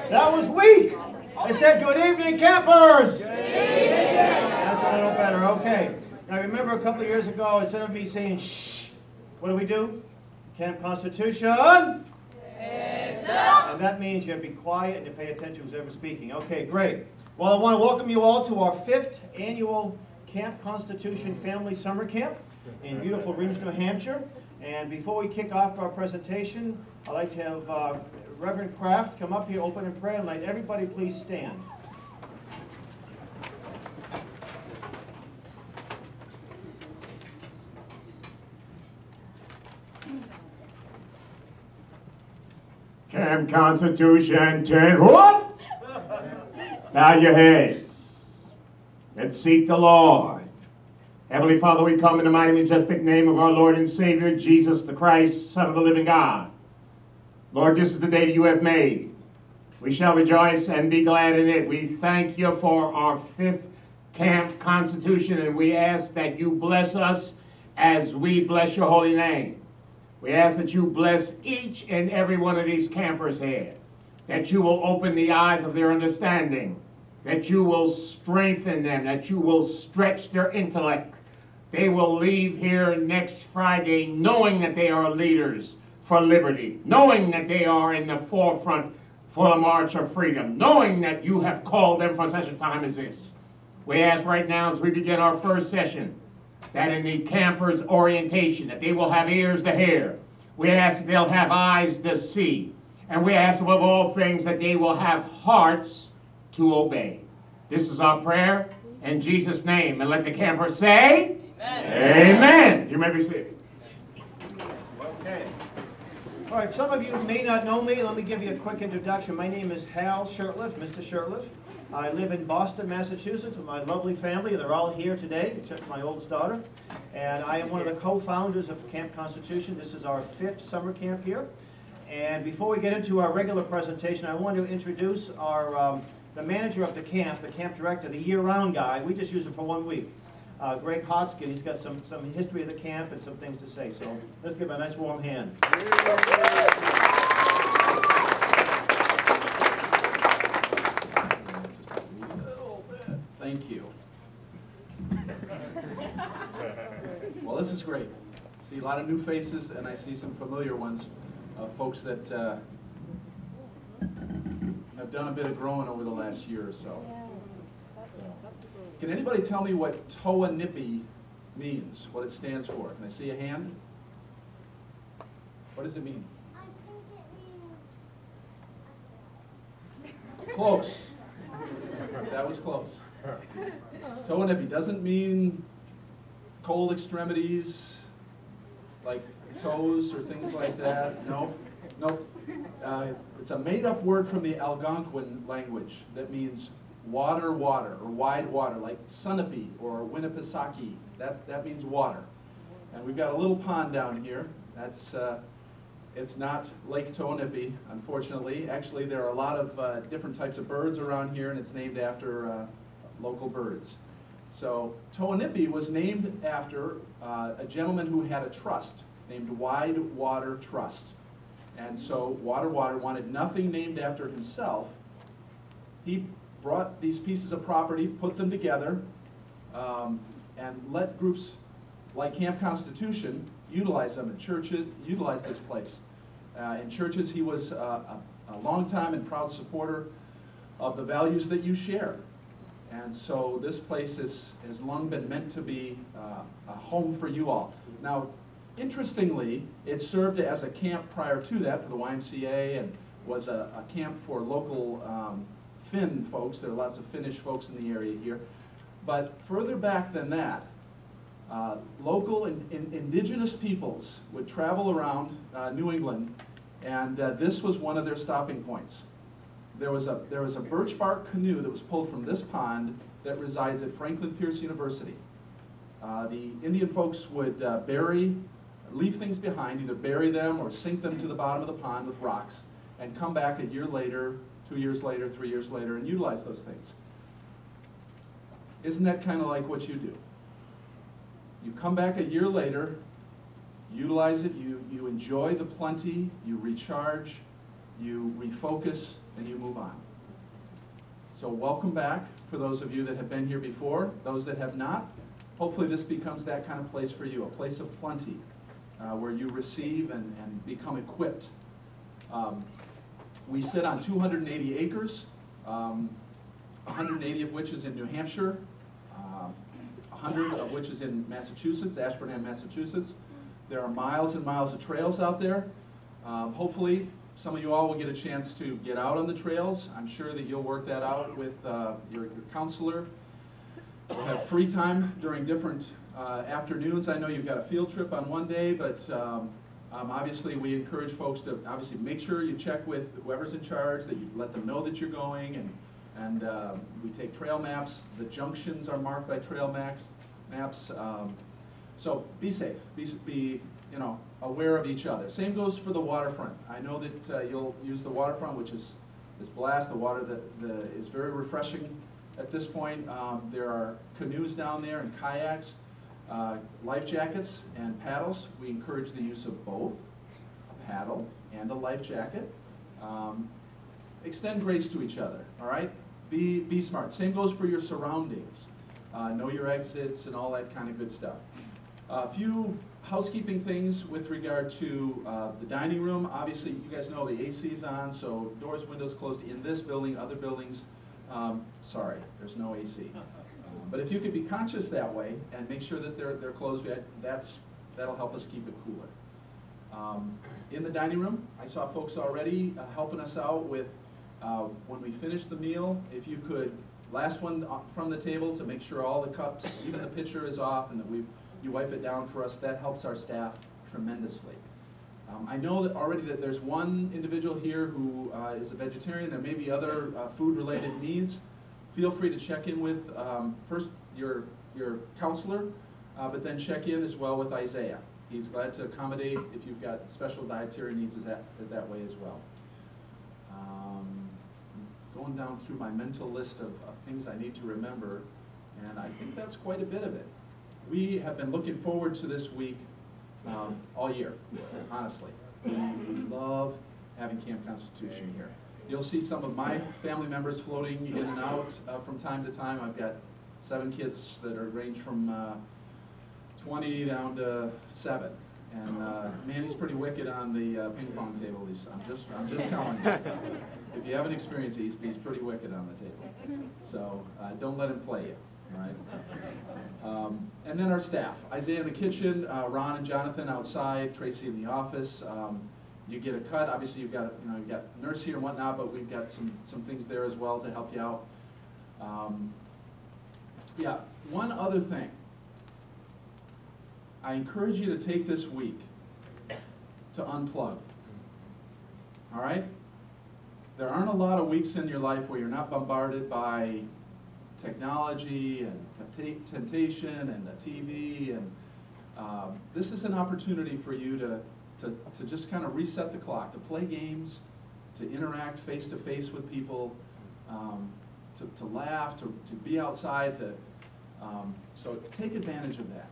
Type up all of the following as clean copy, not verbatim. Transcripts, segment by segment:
That was weak. I said, good evening, campers. That's a little better. Okay. Now remember a couple of years ago, instead of me saying shh, what do? Camp Constitution. And that means you have to be quiet and to pay attention to who's ever speaking. Okay, great. Well, I want to welcome you all to our 5th annual Camp Constitution Family Summer Camp in beautiful Rings, New Hampshire. And before we kick off our presentation, I'd like to have Reverend Kraft come up here, open in prayer, and let everybody please stand. Camp Constitution, turn what? Bow your heads. Let's seek the Lord. Heavenly Father, we come in the mighty majestic name of our Lord and Savior, Jesus the Christ, Son of the living God. Lord, this is the day that you have made. We shall rejoice and be glad in it. We thank you for our 5th Camp Constitution, and we ask that you bless us as we bless your holy name. We ask that you bless each and every one of these campers here, that you will open the eyes of their understanding, that you will strengthen them, that you will stretch their intellect. They will leave here next Friday knowing that they are leaders for liberty, knowing that they are in the forefront for the March of Freedom, knowing that you have called them for such a time as this. We ask right now as we begin our first session that in the campers' orientation, that they will have ears to hear. We ask that they'll have eyes to see. And we ask above all things that they will have hearts to obey. This is our prayer in Jesus' name. And let the campers say, Amen. Amen. You may be seated. Okay. All right, some of you may not know me. Let me give you a quick introduction. My name is Hal Shurtleff, Mr. Shurtleff. I live in Boston, Massachusetts with my lovely family. They're all here today, except my oldest daughter. And I am one of the co-founders of Camp Constitution. This is our 5th summer camp here. And before we get into our regular presentation, I want to introduce our the manager of the camp director, the year-round guy. We just use him for 1 week. Greg Hodgsen. He's got some history of the camp and some things to say. So let's give him a nice warm hand. Thank you. Well, this is great. I see a lot of new faces, and I see some familiar ones, folks that have done a bit of growing over the last year or so. Can anybody tell me what Toa Nippy means, what it stands for? Can I see a hand? What does it mean? I think it means... Close. That was close. Toa Nippy doesn't mean cold extremities, like toes or things like that. No, nope. It's a made-up word from the Algonquin language that means water, water, or wide water, like Sunapee or Winnipesaukee. That means water. And we've got a little pond down here. That's it's not Lake Toa Nippy, unfortunately. Actually, there are a lot of different types of birds around here, and it's named after local birds. So Toa Nippy was named after a gentleman who had a trust named Wide Water Trust. And so Water wanted nothing named after himself. He brought these pieces of property, put them together, and let groups like Camp Constitution utilize them. And churches utilize this place. In churches, he was a long-time and proud supporter of the values that you share. And so this place has long been meant to be a home for you all. Now, interestingly, it served as a camp prior to that for the YMCA and was a camp for local Finn folks. There are lots of Finnish folks in the area here. But further back than that, local indigenous peoples would travel around New England, and this was one of their stopping points. There was a birch bark canoe that was pulled from this pond that resides at Franklin Pierce University. The Indian folks would leave things behind, either bury them or sink them to the bottom of the pond with rocks, and come back a year later, 2 years later, 3 years later, and utilize those things. Isn't that kind of like what you do? You come back a year later, utilize it, you enjoy the plenty, you recharge, you refocus, and you move on. So welcome back for those of you that have been here before. Those that have not, hopefully this becomes that kind of place for you, a place of plenty where you receive and become equipped. We sit on 280 acres, 180 of which is in New Hampshire, 100 of which is in Massachusetts, Ashburnham, Massachusetts. There are miles and miles of trails out there. Hopefully, some of you all will get a chance to get out on the trails. I'm sure that you'll work that out with your counselor. We'll have free time during different afternoons. I know you've got a field trip on one day, but obviously we encourage folks to obviously make sure you check with whoever's in charge, that you let them know that you're going, and we take trail maps. The junctions are marked by trail maps. So be safe, be aware of each other. Same goes for the waterfront. I know that you'll use the waterfront, which is blast, the water that is very refreshing at this point. There are canoes down there and kayaks, life jackets and paddles. We encourage the use of both, a paddle and a life jacket. Extend grace to each other, all right? Be smart. Same goes for your surroundings. Know your exits and all that kind of good stuff. A few housekeeping things with regard to the dining room. Obviously, you guys know the AC is on, so doors, windows closed in this building, other buildings. Sorry, there's no AC. But if you could be conscious that way and make sure that they're closed, that'll help us keep it cooler. In the dining room, I saw folks already helping us out with when we finish the meal, if you could, last one from the table to make sure all the cups, even the pitcher is off, and that you wipe it down for us. That helps our staff tremendously. I know that already that there's one individual here who is a vegetarian. There may be other food-related needs. Feel free to check in with first your counselor, but then check in as well with Isaiah. He's glad to accommodate if you've got special dietary needs that way as well. Going down through my mental list of things I need to remember, and I think that's quite a bit of it. We have been looking forward to this week all year, honestly. We love having Camp Constitution here. You'll see some of my family members floating in and out from time to time. I've got 7 kids that range from 20 down to 7. And man, he's pretty wicked on the ping pong table. I'm just telling you. If you haven't experienced it, he's pretty wicked on the table. So don't let him play you. Right? And then our staff, Isaiah in the kitchen, Ron and Jonathan outside, Tracy in the office. You get a cut. Obviously, you've got nurse here and whatnot, but we've got some things there as well to help you out. Yeah, one other thing. I encourage you to take this week to unplug. All right? There aren't a lot of weeks in your life where you're not bombarded by technology and temptation and the TV, and this is an opportunity for you to just kind of reset the clock, to play games, to interact face-to-face with people, to laugh, to be outside. So take advantage of that.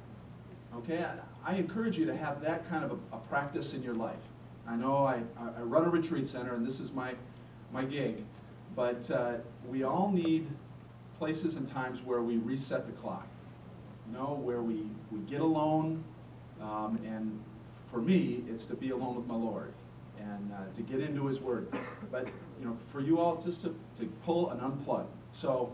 Okay, I encourage you to have that kind of a practice in your life. I know I run a retreat center, and this is my gig, but we all need places and times where we reset the clock, where we get alone, and for me, it's to be alone with my Lord and to get into His Word. But for you all, just to pull an unplug. So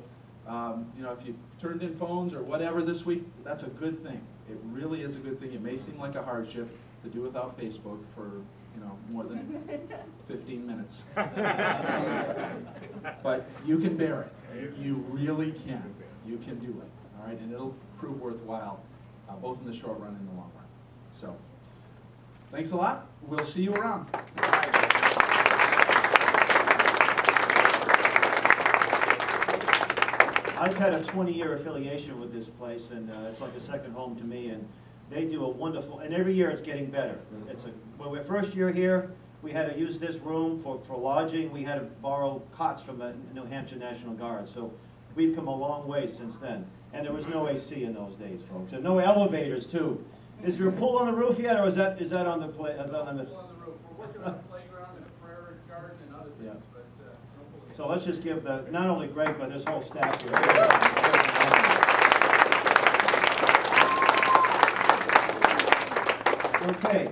if you turned in phones or whatever this week, that's a good thing. It really is a good thing. It may seem like a hardship to do without Facebook for more than 15 minutes. But you can bear it. You really can. You can do it. All right, and it'll prove worthwhile, both in the short run and the long run. So, thanks a lot. We'll see you around. I've had a 20-year affiliation with this place, and it's like a second home to me, and they do a wonderful, and every year it's getting better. When we were first year here, we had to use this room for lodging. We had to borrow cots from the New Hampshire National Guard, so we've come a long way since then. And there was no AC in those days, folks, and no elevators, too. Is there a pool on the roof yet, or is that on the Pool on the roof. We're working on a playground and a prayer garden and other things, but no So let's just give not only Greg, but this whole staff here. Okay,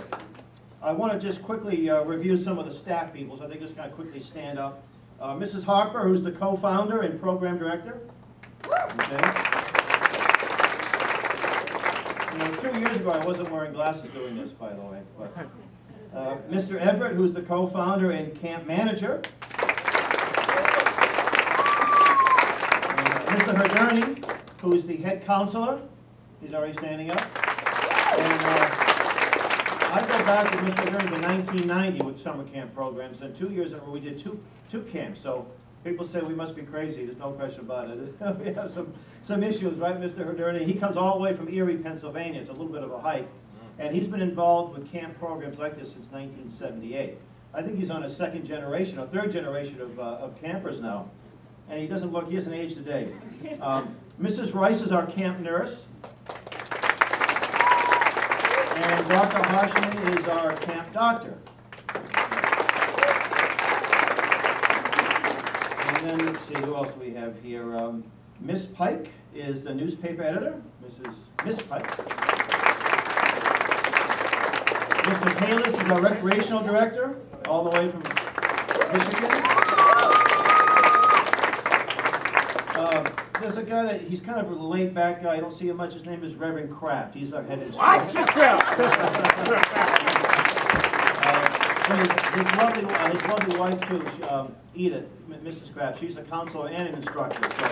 I want to just quickly review some of the staff people, so I think just kind of quickly stand up. Mrs. Harper, who's the co-founder and program director. Okay. You know, 2 years ago, I wasn't wearing glasses doing this, by the way. But, Mr. Everett, who's the co-founder and camp manager. Mr. Hoderny, who's the head counselor. He's already standing up. And I go back with Mr. Hoderny to 1990 with summer camp programs, and 2 years ago we did two camps. So people say we must be crazy. There's no question about it. We have some issues, right, Mr. Hoderny? He comes all the way from Erie, Pennsylvania. It's a little bit of a hike. And he's been involved with camp programs like this since 1978. I think he's on a second generation, or third generation of campers now. And he doesn't look, he hasn't aged a day. Mrs. Rice is our camp nurse. And Dr. Hodgsen is our camp doctor. And then let's see, who else do we have here? Miss Pike is the newspaper editor. Miss Pike. Mr. Kalis is our recreational director, all the way from Michigan. There's a guy that, he's kind of a laid-back guy, I don't see him much, his name is Reverend Kraft, he's our head instructor. Watch yourself! His lovely wife too, Edith, Mrs. Kraft, she's a counselor and an instructor. So,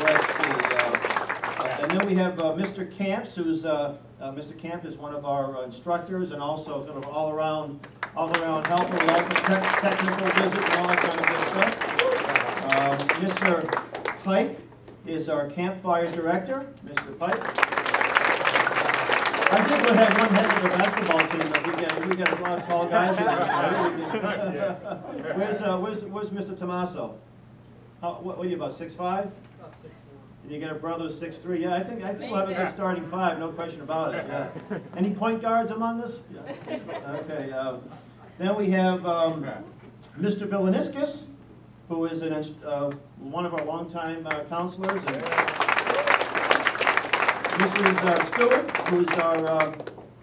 let's see. And then we have Mr. Camps, who's Mr. Camp is one of our instructors and also sort of all around helper. We also technical visits and all that kind of good stuff. Mr. Pike is our campfire director. Mr. Pike. I think we'll have one heck of a basketball team. We get a lot of tall guys here. Where's Mr. Tommaso? What are you, about 6'5"? About 6'4". And you get a brother 6'3". Yeah, I think we'll have a good starting five, no question about it. Yeah. Any point guards among us? Yeah. Okay. Then we have Mr. Villaniskis, who is one of our longtime counselors. And Mrs. Stewart, who's our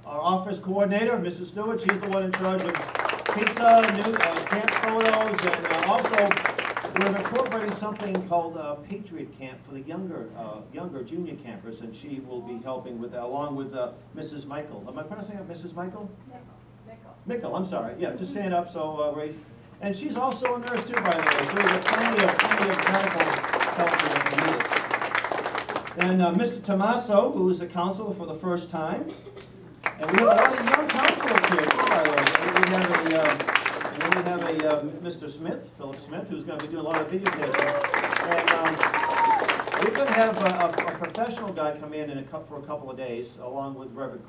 office coordinator. Mrs. Stewart, she's the one in charge of pizza, camp photos, and also we're incorporating something called Patriot Camp for the younger junior campers, and she will be helping with that, along with Mrs. Michael. Am I pronouncing it Mrs. Michael? Michael, I'm sorry. Yeah, just stand up, so raise. And she's also a nurse too, by the way, so we have plenty of medical help if we need it. Then Mr. Tommaso, who is a counselor for the first time. And we have a lot of young counselors here too, by the way. And then we have a Mr. Smith, Philip Smith, who's going to be doing a lot of videotaping. And we're going to have a professional guy come in for a couple of days, along with Reverend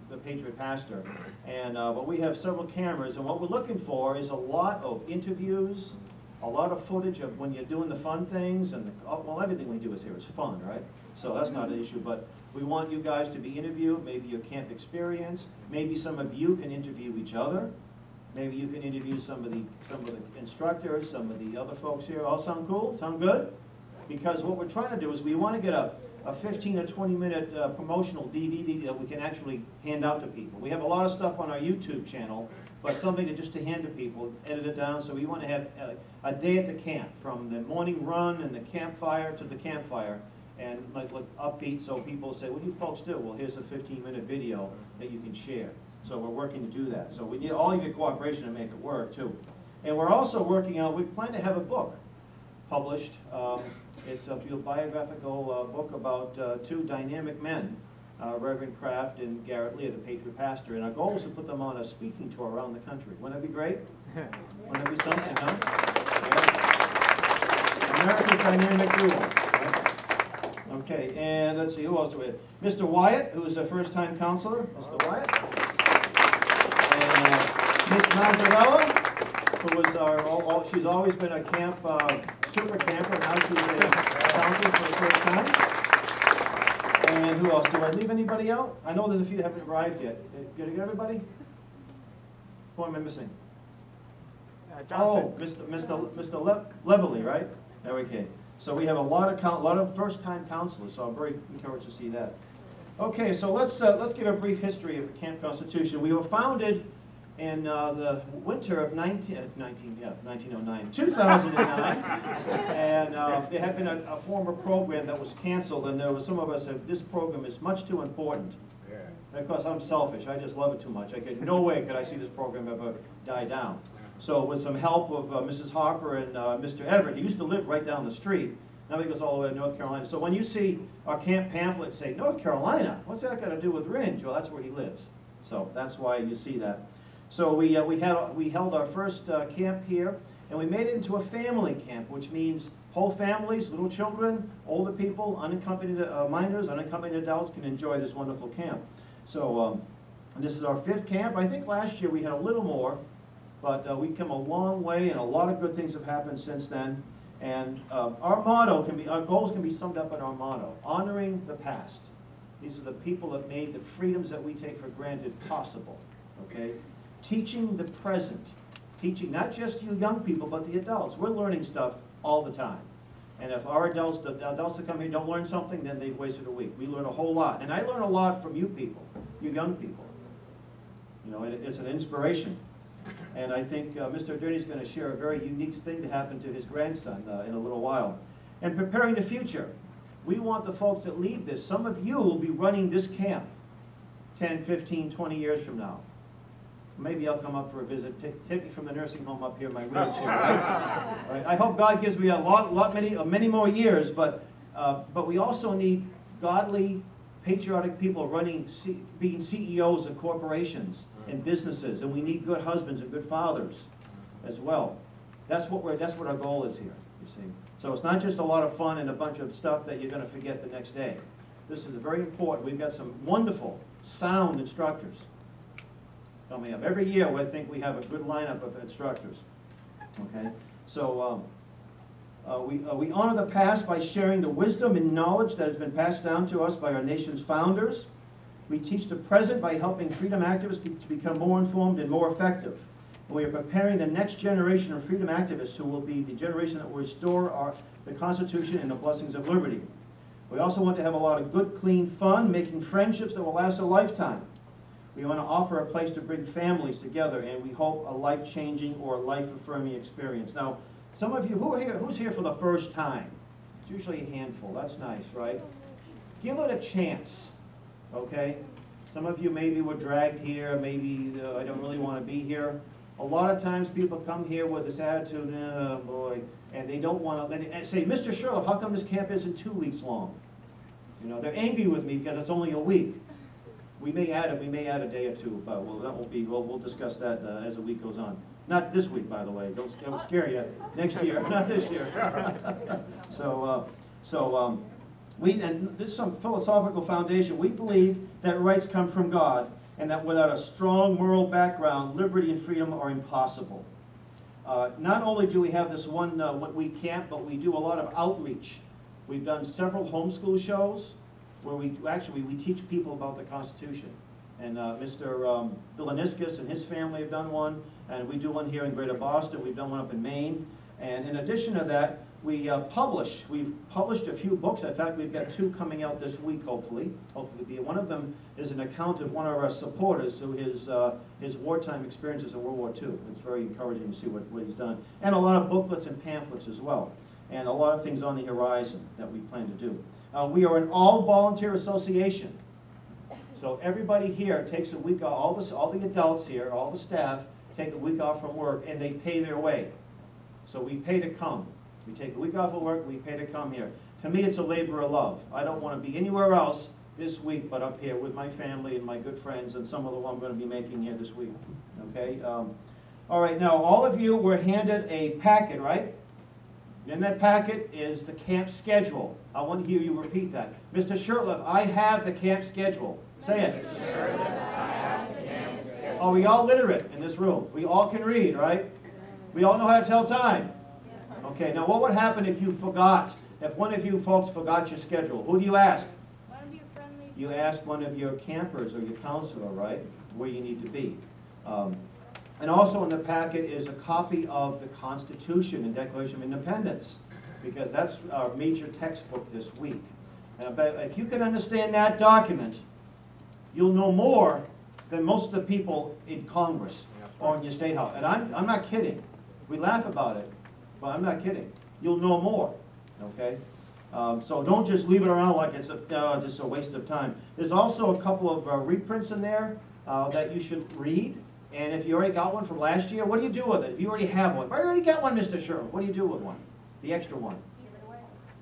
the Patriot pastor. And but we have several cameras, and what we're looking for is a lot of interviews, a lot of footage of when you're doing the fun things, and well, everything we do is here is fun, right? So that's not an issue, but we want you guys to be interviewed, maybe your camp experience, maybe some of you can interview each other, maybe you can interview some of the instructors, some of the other folks here. All sound cool? Sound good? Because what we're trying to do is we want to get a 15 or 20 minute promotional DVD that we can actually hand out to people. We have a lot of stuff on our YouTube channel, but something just to hand to people, edit it down. So we want to have a day at the camp, from the morning run and the campfire to the campfire, and like upbeat, so people say, what do you folks do? Well, here's a 15-minute video that you can share. So we're working to do that. So we need all of your cooperation to make it work too. And we're also working on, we plan to have a book published. It's a biographical book about two dynamic men, Reverend Kraft and Garrett Lear, the Patriot pastor. And our goal is to put them on a speaking tour around the country. Wouldn't that be great? Wouldn't that be something, huh? Yeah. America's dynamic duo. Right? Okay, and let's see, who else do we have? Mr. Wyatt, who is a first-time counselor. Mr. Wyatt. And Ms. Mazzarella, who was she's always been a camp super camper, now she's a counselor for the first time. And who else? Do I leave anybody out? I know there's a few that haven't arrived yet. Did I get everybody? Who am I missing? Oh, Mr. Leverly, right? There we go. So we have a lot of first-time counselors, so I'm very encouraged to see that. Okay, so let's give a brief history of the Camp Constitution. We were founded in the winter of 2009, and there had been a former program that was canceled, and there was some of us said, this program is much too important. Because I'm selfish, I just love it too much. No way could I see this program ever die down. So with some help of Mrs. Harper and Mr. Everett, he used to live right down the street. Now he goes all the way to North Carolina. So when you see our camp pamphlet say, North Carolina, what's that got to do with Ringe? Well, that's where he lives. So that's why you see that. So we held our first camp here, and we made it into a family camp, which means whole families, little children, older people, unaccompanied minors, unaccompanied adults can enjoy this wonderful camp. So this is our 5th camp. I think last year we had a little more, but we've come a long way, and a lot of good things have happened since then. And our goals can be summed up in our motto: honoring the past. These are the people that made the freedoms that we take for granted possible. Okay, teaching the present, teaching not just you young people, but the adults. We're learning stuff all the time. And if our adults that come here don't learn something, then they've wasted a week. We learn a whole lot. And I learn a lot from you people, you young people. You know, it's an inspiration. And I think Mr. Hoderny is going to share a very unique thing that happened to his grandson in a little while. And preparing the future. We want the folks that leave this. Some of you will be running this camp 10, 15, 20 years from now. Maybe I'll come up for a visit. Take me from the nursing home up here in my wheelchair. Right? I hope God gives me many more years, but we also need godly, patriotic people being CEOs of corporations and businesses, and we need good husbands and good fathers as well. That's what our goal is here. You see, so it's not just a lot of fun and a bunch of stuff that you're going to forget the next day. This is very important. We've got some wonderful, sound instructors. Every year I think we have a good lineup of instructors. Okay, so we honor the past by sharing the wisdom and knowledge that has been passed down to us by our nation's founders. We teach the present by helping freedom activists to become more informed and more effective. And we are preparing the next generation of freedom activists who will be the generation that will restore the Constitution and the blessings of liberty. We also want to have a lot of good, clean fun, making friendships that will last a lifetime. We want to offer a place to bring families together, and we hope a life-changing or life-affirming experience. Now, some of you, who's here for the first time? It's usually a handful. That's nice, right? Give it a chance, okay? Some of you maybe were dragged here, maybe I don't really want to be here. A lot of times people come here with this attitude, oh boy, and they don't want to say, Mr. Shurtleff, how come this camp isn't 2 weeks long? You know, they're angry with me because it's only a week. We may add a day or two, but we'll discuss that as the week goes on. Not this week, by the way. Don't scare you. Next year, not this year. And this is some philosophical foundation. We believe that rights come from God, and that without a strong moral background, liberty and freedom are impossible. Not only do we have this one week camp, but we do a lot of outreach. We've done several homeschool shows where we teach people about the Constitution. And Mr. Bilaniskis and his family have done one, and we do one here in Greater Boston. We've done one up in Maine. And in addition to that, we've published a few books. In fact, we've got 2 coming out this week, hopefully. One of them is an account of one of our supporters through his wartime experiences in World War II. It's very encouraging to see what he's done. And a lot of booklets and pamphlets as well. And a lot of things on the horizon that we plan to do. We are an all-volunteer association. So everybody here takes a week off, all the adults here, all the staff, take a week off from work, and they pay their way. So we pay to come. We take a week off of work, we pay to come here. To me, it's a labor of love. I don't want to be anywhere else this week but up here with my family and my good friends and some of the ones I'm going to be making here this week. Okay? All right, now all of you were handed a packet, right? In that packet is the camp schedule. I want to hear you repeat that. Mr. Shurtleff, I have the camp schedule. Say it. Are we all literate in this room? We all can read, right? We all know how to tell time. Okay, now what would happen if you forgot? If one of you folks forgot your schedule, who do you ask? One of your friendly. You ask one of your campers or your counselor, right? Where you need to be. And also in the packet is a copy of the Constitution and Declaration of Independence, because that's our major textbook this week. But if you can understand that document, you'll know more than most of the people in Congress or in your state house. And I'm not kidding. We laugh about it, but I'm not kidding. You'll know more, okay? So don't just leave it around like it's just a waste of time. There's also a couple of reprints in there that you should read. And if you already got one from last year, what do you do with it? If you already have one, I already got one, Mr. Shurtleff. What do you do with one? The extra one.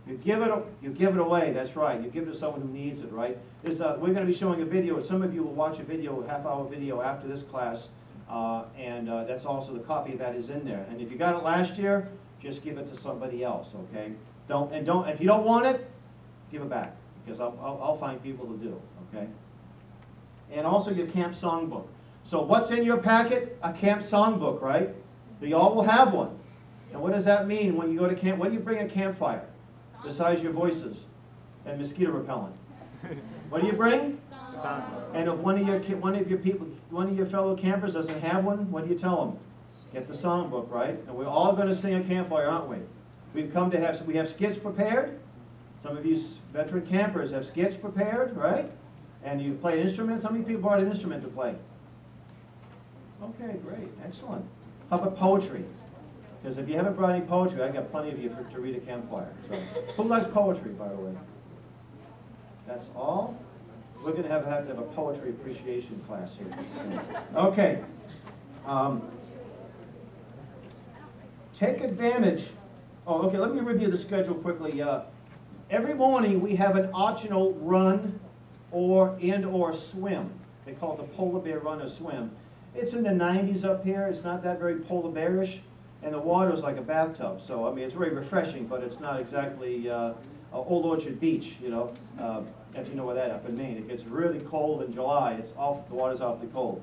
You give it away, that's right. You give it to someone who needs it, right? We're going to be showing a video. Some of you will watch a video, a half-hour video after this class, and that's also the copy of that is in there. And if you got it last year, just give it to somebody else, okay? If you don't want it, give it back, because I'll find people who do, okay? And also your camp songbook. So what's in your packet? A camp songbook, right? You all will have one. And what does that mean when you go to camp? What do you bring at campfire? Besides your voices and mosquito repellent. What do you bring? Songbook. And if one of your fellow campers doesn't have one, what do you tell them? Get the songbook, right? And we're all going to sing at campfire, aren't we? We have skits prepared. Some of you veteran campers have skits prepared, right? And you play an instrument. How many people brought an instrument to play? Okay, great, excellent. How about poetry? Because if you haven't brought any poetry, I got plenty of you to read at campfire. So, who likes poetry, by the way? That's all? We're going to have a poetry appreciation class here. Okay. Take advantage. Oh, okay, let me review the schedule quickly. Every morning we have an optional run or swim. They call it the polar bear run or swim. It's in the 90s up here. It's not that very polar bearish. And the water is like a bathtub. So, I mean, it's very refreshing, but it's not exactly Old Orchard Beach, you know, if you know where that up in Maine. It gets really cold in July. The water's awfully cold.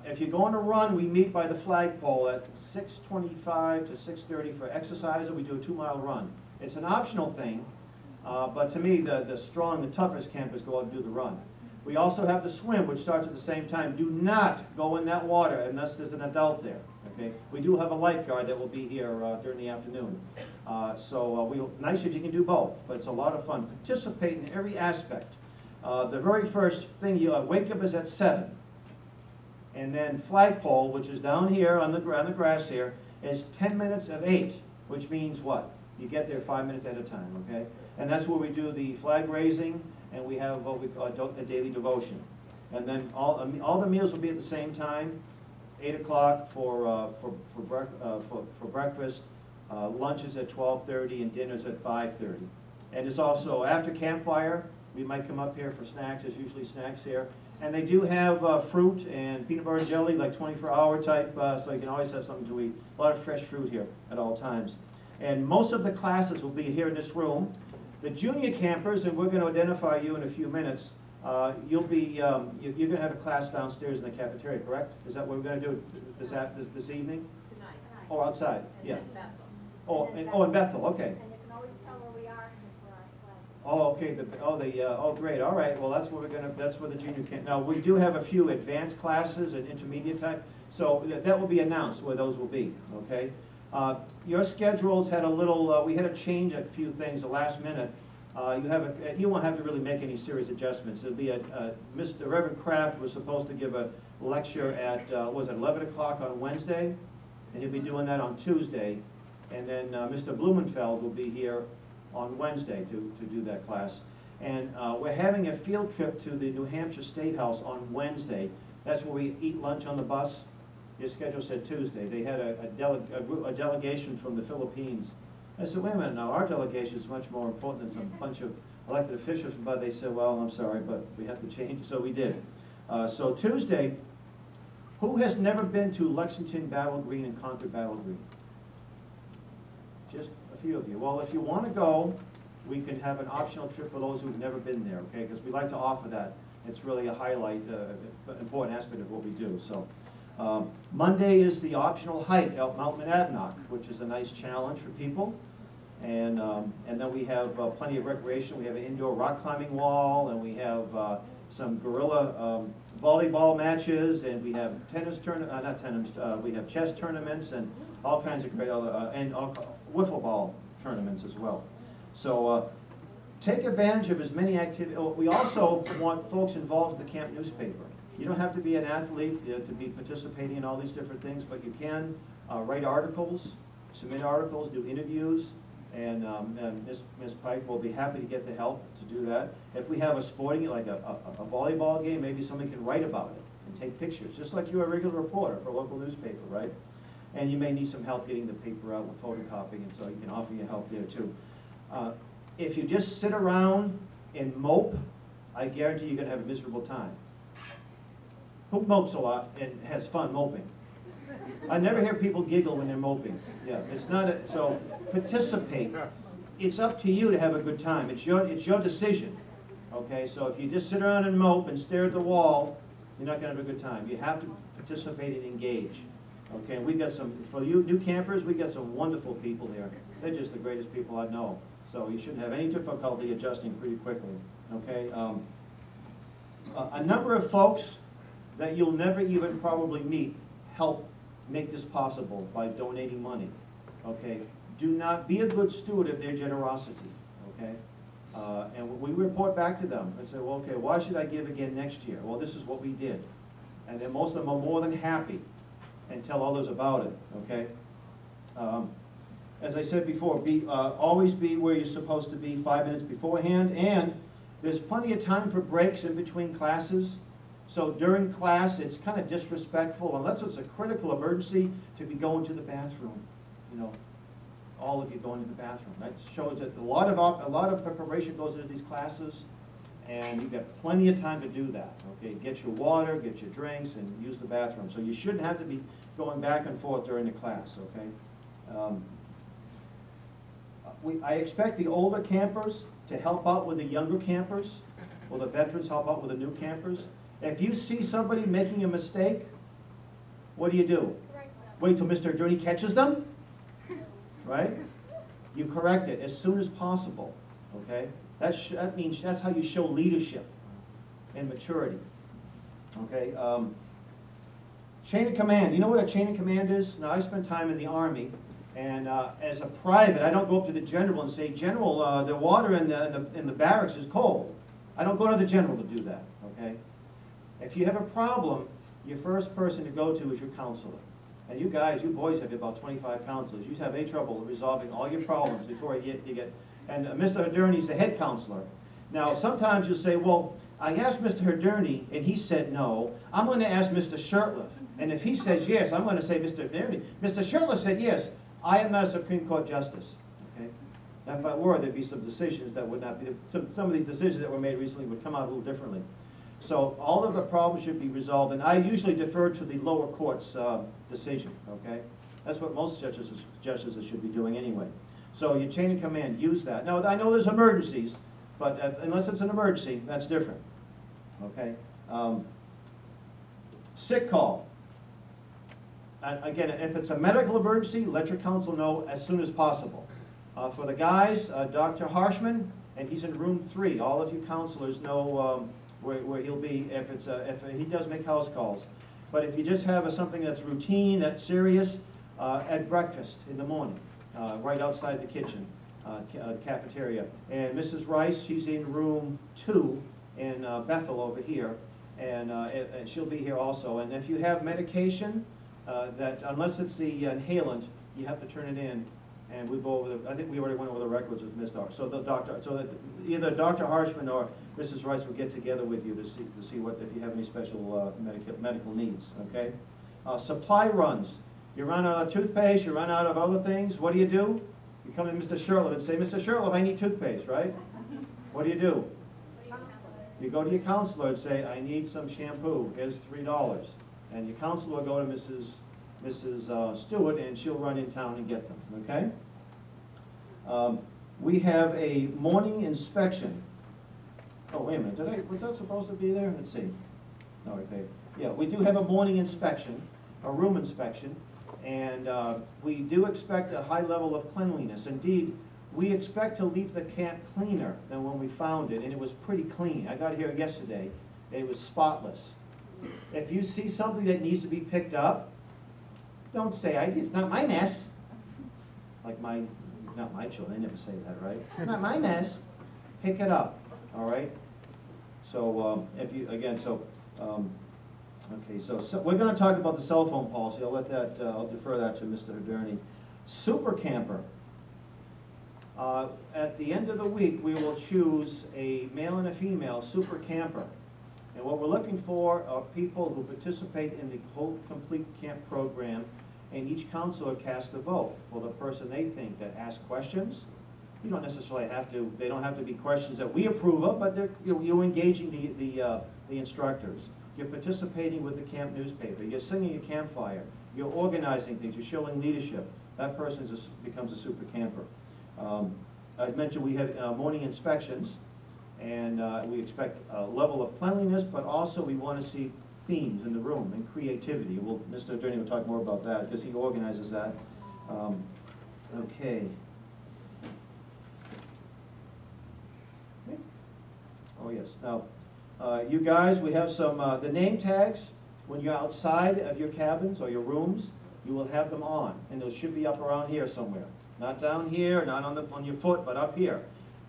If you're going to run, we meet by the flagpole at 6:25 to 6:30 for exercise, and we do a 2-mile run. It's an optional thing, but to me, the strong, the toughest campers go out and do the run. We also have the swim, which starts at the same time. Do not go in that water unless there's an adult there. Okay? We do have a lifeguard that will be here during the afternoon. Nice if you can do both, but it's a lot of fun. Participate in every aspect. The very first thing, you wake up is at 7. And then flagpole, which is down here on the grass here, is 10 minutes of 8, which means what? You get there 5 minutes at a time, okay? And that's where we do the flag raising, and we have what we call a daily devotion. And then all the meals will be at the same time. 8 o'clock for breakfast, lunch is at 12:30, and dinner's at 5:30. And it's also after campfire. We might come up here for snacks. There's usually snacks here. And they do have fruit and peanut butter and jelly, like 24-hour type, so you can always have something to eat. A lot of fresh fruit here at all times. And most of the classes will be here in this room. The junior campers, and we're going to identify you in a few minutes, you're going to have a class downstairs in the cafeteria, correct? Is that what we're going to do this evening? Tonight. Or outside? And Yeah. then Bethel. Oh, in Bethel, okay. And you can always tell where we are because we're on flag. Oh, okay. Oh, great. All right. Well, that's where that's where the junior camp. Now we do have a few advanced classes and intermediate type, so that will be announced where those will be. Okay. Your schedules had a little. We had to change a few things the last minute. You won't have to really make any serious adjustments. It'll be Mr. Reverend Kraft was supposed to give a lecture at 11 o'clock on Wednesday, and he'll be doing that on Tuesday, and then Mr. Blumenfeld will be here on Wednesday to do that class. And we're having a field trip to the New Hampshire State House on Wednesday. That's where we eat lunch on the bus. Your schedule said Tuesday. They had a delegation from the Philippines. I said, wait a minute now, our delegation is much more important than some bunch of elected officials. But they said, well, I'm sorry, but we have to change. So we did. So Tuesday, who has never been to Lexington, Battle Green, and Concord Battle Green? Just a few of you. Well, if you want to go, we can have an optional trip for those who've never been there, okay? Because we like to offer that. It's really a highlight, important aspect of what we do. So Monday is the optional hike out Mount Monadnock, which is a nice challenge for people. And then we have plenty of recreation. We have an indoor rock climbing wall, and we have some guerrilla volleyball matches, and we have tennis not tennis, we have chess tournaments and all kinds of great other, and wiffle ball tournaments as well. So take advantage of as many activities. We also want folks involved in the camp newspaper. You don't have to be an athlete to be participating in all these different things, but you can write articles, submit articles, do interviews, and Ms. Pike will be happy to get the help to do that. If we have a sporting, like a volleyball game, maybe somebody can write about it and take pictures, just like you're a regular reporter for a local newspaper, right? And you may need some help getting the paper out and photocopying, and so you can offer your help there too. If you just sit around and mope, I guarantee you're going to have a miserable time. Who mopes a lot and has fun moping? I never hear people giggle when they're moping. Yeah, it's not so participate. It's up to you to have a good time. It's your decision. Okay, so if you just sit around and mope and stare at the wall, you're not going to have a good time. You have to participate and engage. Okay, we got some, for you new campers, we got some wonderful people here. They're just the greatest people I know. So you shouldn't have any difficulty adjusting pretty quickly. Okay, a number of folks that you'll never even probably meet help make this possible by donating money. Okay, do not be a good steward of their generosity. Okay, and we report back to them and say, well, okay, why should I give again next year? Well, this is what we did, and then most of them are more than happy and tell others about it. Okay. As I said before, always be where you're supposed to be 5 minutes beforehand, and there's plenty of time for breaks in between classes. So during class, it's kind of disrespectful, unless it's a critical emergency, to be going to the bathroom. You know, all of you going to the bathroom. That shows that a lot of preparation goes into these classes, and you've got plenty of time to do that. Okay, get your water, get your drinks, and use the bathroom. So you shouldn't have to be going back and forth during the class. Okay. I expect the older campers to help out with the younger campers, or the veterans help out with the new campers. If you see somebody making a mistake, what do? Wait till Mr. Hoderny catches them, right? You correct it as soon as possible, okay? That means that's how you show leadership and maturity, okay? Chain of command. You know what a chain of command is? Now, I spent time in the Army, and as a private, I don't go up to the general and say, General, the water in the barracks is cold. I don't go to the general to do that, okay? If you have a problem, your first person to go to is your counselor. And you guys, you boys have about 25 counselors. You have any trouble resolving all your problems before you get, and Mr. Hoderny is the head counselor. Now, sometimes you'll say, well, I asked Mr. Hoderny, and he said no. I'm going to ask Mr. Shurtleff. And if he says yes, I'm going to say Mr. Hoderny. Mr. Shurtleff said yes. I am not a Supreme Court justice. Okay? Now, if I were, there'd be some decisions that would not be, some of these decisions that were made recently would come out a little differently. So all of the problems should be resolved, and I usually defer to the lower court's decision, okay? That's what most justices should be doing anyway. So your chain of command, use that. Now, I know there's emergencies, but unless it's an emergency, that's different, okay? Sick call. Again, if it's a medical emergency, let your counsel know as soon as possible. For the guys, Dr. Harshman, and he's in room 3. All of you counselors know where he'll be if he does make house calls. But if you just have something that's routine, that's serious, at breakfast in the morning, right outside the kitchen, cafeteria. And Mrs. Rice, she's in room 2 in Bethel over here, and she'll be here also. And if you have medication, that unless it's the inhalant, you have to turn it in. And we go over I think we already went over the records with Ms. Doctor. So that either Dr. Harshman or Mrs. Rice will get together with you to see what if you have any special medical needs. Okay. Supply runs. You run out of toothpaste. You run out of other things. What do? You come to Mr. Shurtleff and say, Mr. Shurtleff, I need toothpaste, right? What do? You go to your counselor and say, I need some shampoo. Here's $3. And your counselor will go to Mrs. Stewart, and she'll run in town and get them, okay? We have a morning inspection. Oh, wait a minute, was that supposed to be there? Let's see. No, okay. Yeah, we do have a morning inspection, a room inspection, and we do expect a high level of cleanliness. Indeed, we expect to leave the camp cleaner than when we found it, and it was pretty clean. I got here yesterday, It was spotless. If you see something that needs to be picked up, don't say, it's not my mess. Like not my children, they never say that, right? Not my mess. Pick it up, all right? So, okay, so we're gonna talk about the cell phone policy. I'll defer that to Mr. Hoderny. Super camper. At the end of the week, we will choose a male and a female super camper. And what we're looking for are people who participate in the whole complete camp program, and each counselor casts a vote for the person they think that asks questions. You don't necessarily have to, they don't have to be questions that we approve of, but you're engaging the instructors. You're participating with the camp newspaper. You're singing a campfire. You're organizing things. You're showing leadership. That person becomes a super camper. I mentioned we have morning inspections, and we expect a level of cleanliness, but also we want to see themes in the room and creativity. Mr. Hoderny will talk more about that because he organizes that. Okay. Oh yes. Now, you guys, we have some the name tags. When you're outside of your cabins or your rooms, you will have them on, and those should be up around here somewhere. Not down here, not on your foot, but up here.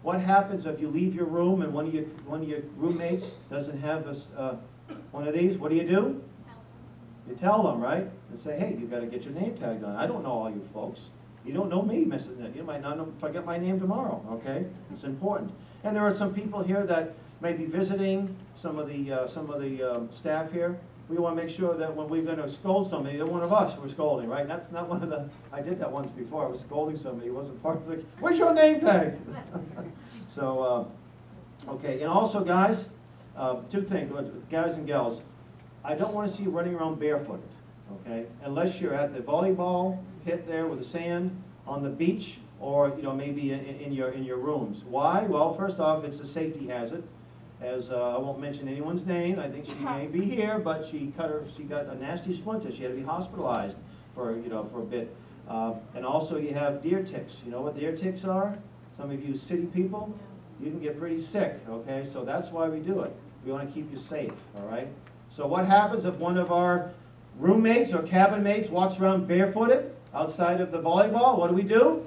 What happens if you leave your room and one of your roommates doesn't have one of these? What do? You tell them, right? And say, hey, you got to get your name tag on. I don't know all you folks. You don't know me, Mrs. Nick. You might not know if I get my name tomorrow. Okay, it's important. And there are some people here that may be visiting. Some of the staff here. We want to make sure that when we're going to scold somebody, they're one of us we're scolding, right? That's not one of the, I did that once before. I was scolding somebody who wasn't part of the, where's your name tag? So, okay, and also guys, two things, guys and gals, I don't want to see you running around barefooted, okay? Unless you're at the volleyball pit there with the sand, on the beach, or maybe in your rooms. Why? Well, first off, it's a safety hazard. As I won't mention anyone's name, I think she may be here, but she got a nasty splinter. She had to be hospitalized for a bit. And also you have deer ticks. You know what deer ticks are? Some of you city people, you can get pretty sick, okay? So that's why we do it. We want to keep you safe, all right? So what happens if one of our roommates or cabin mates walks around barefooted outside of the volleyball? What do?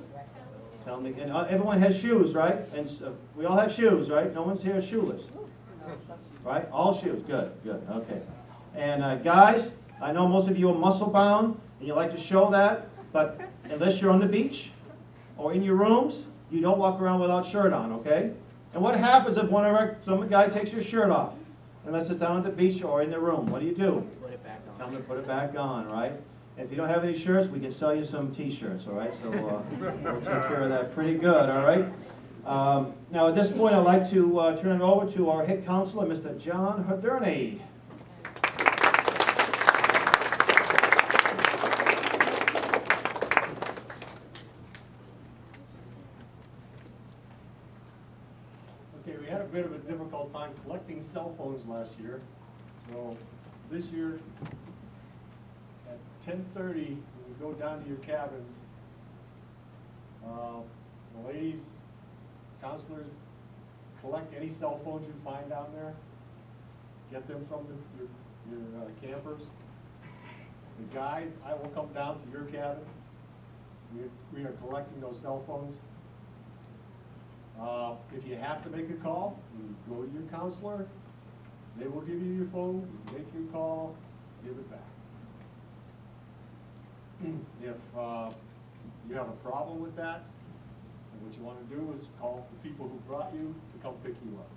Tell me. And everyone has shoes, right? And we all have shoes, right? No one's here shoeless. Right? All shoes. Good, good. Okay. And guys, I know most of you are muscle bound and you like to show that, but unless you're on the beach or in your rooms, you don't walk around without shirt on, okay? And what happens if some guy takes your shirt off? Unless it's down at the beach or in the room, what do? Put it back on. Tell him to put it back on, right? If you don't have any shirts, we can sell you some t-shirts, all right? So we'll take care of that pretty good, all right? Now at this point, I'd like to turn it over to our head counselor, Mr. John Hoderny. Okay, we had a bit of a difficult time collecting cell phones last year. So this year, at 10:30, when we go down to your cabins, the ladies, counselors, collect any cell phones you find down there. Get them from your campers. The guys, I will come down to your cabin. We are collecting those cell phones. If you have to make a call, you go to your counselor. They will give you your phone, you make your call, give it back. If you have a problem with that, and what you want to do is call the people who brought you to come pick you up.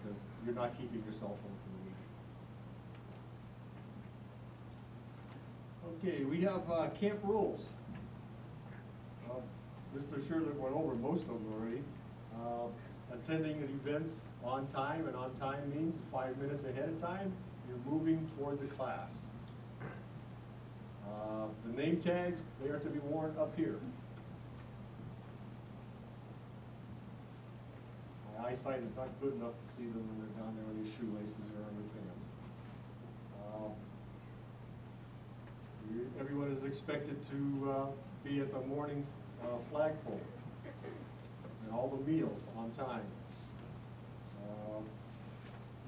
Because you're not keeping your cell phone for the week. Okay, we have camp rules. Mr. Shurtleff went over most of them already. Attending events on time, and on time means 5 minutes ahead of time, you're moving toward the class. The name tags, they are to be worn up here. My eyesight is not good enough to see them when they're down there on your shoelaces or on your pants. Everyone is expected to be at the morning flagpole and all the meals on time.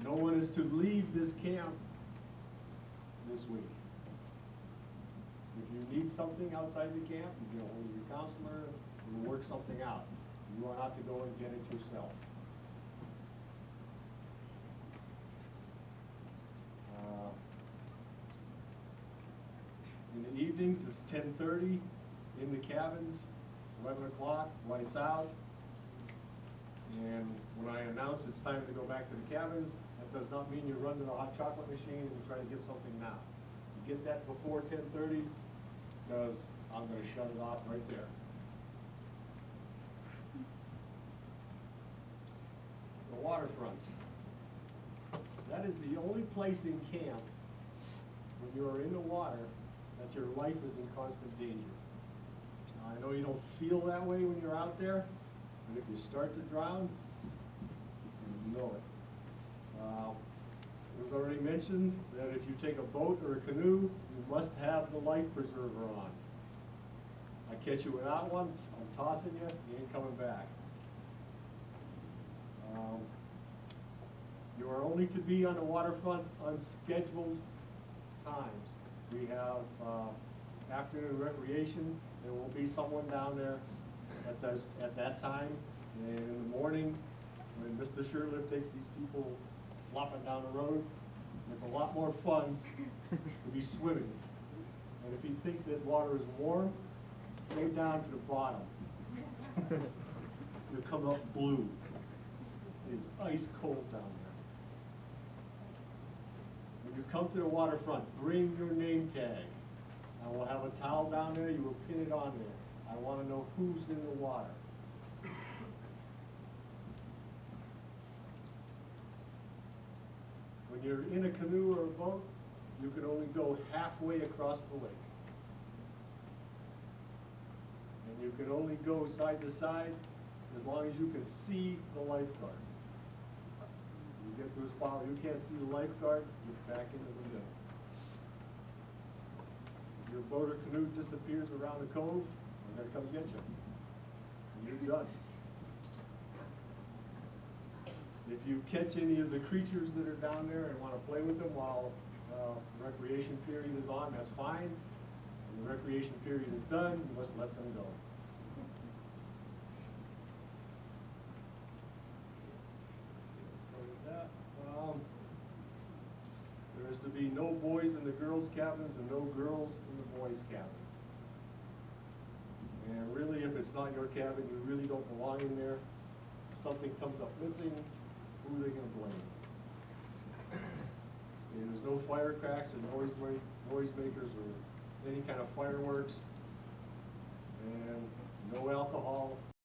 No one is to leave this camp this week. If you need something outside the camp, you get a hold of your counselor, and we'll work something out. You are not to go and get it yourself. In the evenings, it's 10:30 in the cabins, 11 o'clock, lights out. And when I announce it's time to go back to the cabins, that does not mean you run to the hot chocolate machine and you try to get something now. You get that before 10:30, because I'm going to shut it off right there. The waterfront. That is the only place in camp when you are in the water that your life is in constant danger. Now, I know you don't feel that way when you're out there, but if you start to drown, you know it. It was already mentioned that if you take a boat or a canoe, you must have the life preserver on. I catch you without one, I'm tossing you, you ain't coming back. You are only to be on the waterfront on scheduled times. We have afternoon recreation. There will be someone down there at that time. And in the morning, when Mr. Shurtleff takes these people flopping down the road, it's a lot more fun to be swimming. And if he thinks that water is warm, go down to the bottom. You'll come up blue. It is ice cold down there. When you come to the waterfront, bring your name tag. I will have a towel down there, you will pin it on there. I want to know who's in the water. When you're in a canoe or a boat, you can only go halfway across the lake. And you can only go side to side as long as you can see the lifeguard. You get to a spot where you can't see the lifeguard, you're back into the middle. If your boat or canoe disappears around the cove, I'm gonna come get you. And you're done. If you catch any of the creatures that are down there and want to play with them while recreation period is on, that's fine. When the recreation period is done, you must let them go. There is to be no boys in the girls' cabins and no girls in the boys' cabins. And really, if it's not your cabin, you really don't belong in there. If something comes up missing, who are they going to blame? And there's no firecracks or noisemakers or any kind of fireworks, and no alcohol.